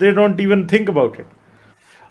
they don't even think about it.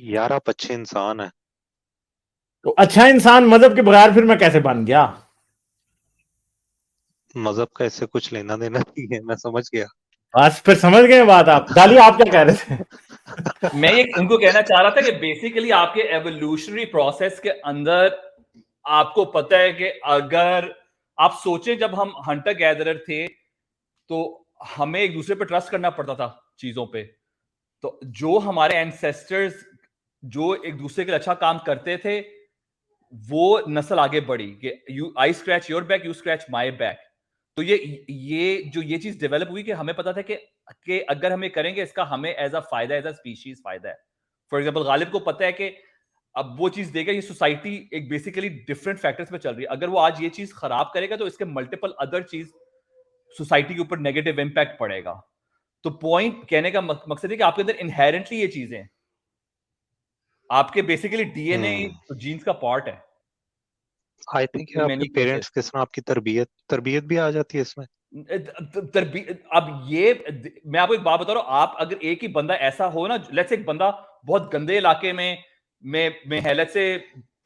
यार आप अच्छे इंसान हैं। तो अच्छा इंसान मजहब के बगैर फिर मैं कैसे बन गया? मजहब का इससे कुछ लेना देना नहीं है, मैं समझ गया। बस फिर समझ गए बात आप। गाली आप क्या कह रहे थे? मैं ये उनको कहना चाह रहा था कि बेसिकली आपके एवोल्यूशनरी प्रोसेस के अंदर आपको पता है कि अगर आप सोचें जब हम हंटर गैदरर थे तो हमें एक दूसरे पे ट्रस्ट करना पड़ता था चीजों पे। तो जो हमारे एंसेस्टर्स जो एक दूसरे के लिए अच्छा काम करते थे वो नस्ल आगे बढ़ी कि you I scratch your back you scratch my back. तो ये चीज डेवलप हुई कि हमें पता था कि अगर हम ये करेंगे इसका हमें एज अ फायदा एज अ स्पीशीज फायदा है। फॉर एग्जांपल गालिब को पता है कि अब वो चीज देगा ये सोसाइटी एक बेसिकली डिफरेंट फैक्टर्स पे चल रही है, अगर वो आज ये चीज खराब करेगा तो इसके मल्टीपल अदर चीज सोसाइटी के ऊपर नेगेटिव इंपैक्ट पड़ेगा। तो पॉइंट कहने का मकसद है कि आपके अंदर इनहेरेंटली ये चीजें हैं, आपके बेसिकली डीएनए जीन्स का पार्ट है। आई थिंक in आपके many cases पेरेंट्स के साथ आपकी तरबियत भी आ जाती है इसमें। अब ये मैं आपको एक बात बता रहा हूं, आप अगर एक ही बंदा ऐसा हो ना, लेट्स से एक बंदा बहुत गंदे इलाके में है, लेट्स से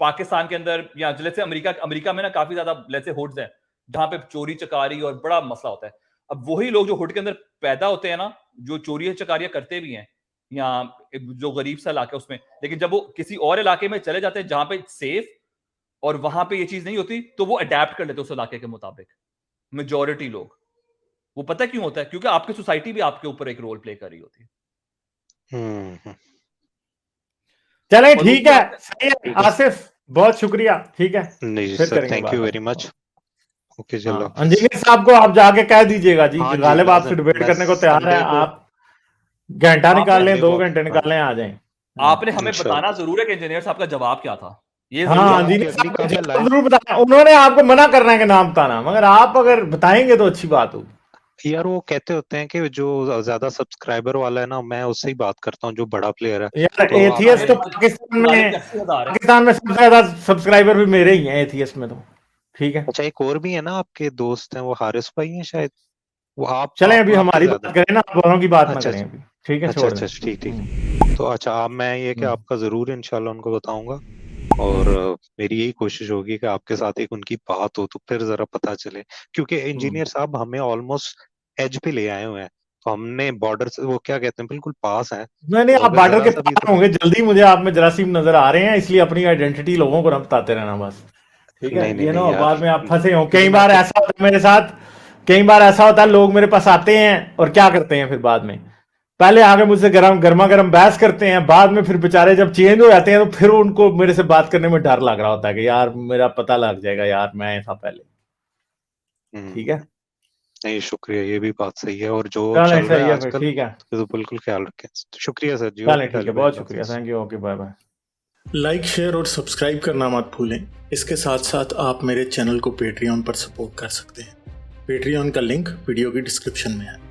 पाकिस्तान के अंदर या लेट्स से अमेरिका में ना काफी ज्यादा लेट्स से हुड्स हैं जहां पे चोरी चकारी और बड़ा मसला होता है। अब वही लोग जो हुड के अंदर पैदा होते हैं ना, जो चोरी चकारियां करते भी हैं या जो गरीब सा इलाका है उसमें, लेकिन जब वो किसी और इलाके में चले जाते हैं जहां पे सेफ और वहां पे ये चीज नहीं होती तो वो अडेप्ट कर लेते उस इलाके के मुताबिक। मेजॉरिटी लोग, वो पता क्यों होता है? क्योंकि आपकी सोसाइटी भी आपके ऊपर एक रोल प्ले कर रही होती है। चले और ठीक उसके है, बाद सही है आसिफ, बहुत शुक्रिया। ठीक है, नहीं फिर सर, करेंगे थैंक यू बात। Very much. ओके चलो। हाँ, इंजीनियर साहब को आप जाके कह दीजिएगा जी हाँ कि जी, गालिब आपसे लाजम। डिबेट मैं करने को तैयार है, संडे को आप घंटा निकाल लें, संडे 2 को घंटे हाँ, निकाल लें, आ जाएं। आपने हमें बताना इंशाल्लाह। जरूर है कि इंजीनियर साहब का जवाब क्या था, ये जरूर हाँ, यार बताना। उनकी इंजीनियर अगली साहब को कब है जवाब लाइव? जरूर बताना। उन्होंने आपको मना करना है कि नाम बताना, मगर आप अगर बताएंगे तो अच्छी बात होगी। यार वो कहते होते हैं कि जो ज्यादा सब्सक्राइबर वाला है ना, मैं उससे ही बात करता हूँ जो बड़ा प्लेयर है। यार तो आप एथियस्ट तो गालिब के 80,000 है। पाकिस्तान में सबसे ज्यादा सब्सक्राइबर भी मेरे ही हैं एथियस्ट में तो। ठीक है, अच्छा, एक और भी है ना आपके दोस्त हैं, वो हारिस भाई हैं शायद, वो चलें अभी आपके हमारी ज्यादा। बात करें ना, आप औरों की बात ना अच्छा करें अच्छा अभी। ठीक है, अच्छा छोड़ अच्छा, दें। ठीक ठीक। तो अच्छा, अब मैं ये कि हम्म, आपका जरूर इंशाल्लाह उनको बताऊंगा। और मेरी यही कोशिश होगी कि आपके साथ एक उनकी बात हो तो फिर जरा पता चले, क्योंकि हम्म। इंजीनियर साहब हमें ऑलमोस्ट एज पे ले आए हुए हैं। तो हमने बॉर्डर से, वो क्या कहते हैं, बिल्कुल पास है। नहीं नहीं, तो आप अगर बॉर्डर जरा के सा भी पार होंगे जल्दी, मुझे आप में जरासीम नजर आ रहे हैं, इसलिए अपनी आइडेंटिटी लोगों को ना बताते रहना बस। ठीक है, नहीं नहीं ये ना नहीं यार, बाद में आप फंसे हो। क्योंकि कई मैं बार तो ऐसा होता है मेरे साथ, कई बार ऐसा होता है लोग मेरे पास आते हैं और क्या करते हैं फिर बाद में, पहले आगे मुझसे गर्मा गर्म बहस करते हैं, बाद में फिर बेचारे जब चेंज हो जाते हैं तो फिर उनको मेरे से बात करने में डर लग रहा होता है कि यार मेरा पता लग जाएगा यार मैं ऐसा पहले। ठीक है, नहीं, शुक्रिया, ये भी बात सही है। और जो चलें चल रहा सही है है फिर, आजकल, ठीक है। तो बिल्कुल ख्याल रखें। शुक्रिया सर जी। चलें ओके ठीक है, गालिब भाई, बहुत अल्लाह शुक्रिया, हाफिज। Thank you, okay bye bye. Like, share और सब्सक्राइब करना मत भूलें। इसके साथ साथ आप मेरे चैनल को पेट्रियन पर सपोर्ट कर सकते हैं। पेट्रियन का लिंक वीडियो की डिस्क्रिप्शन में है।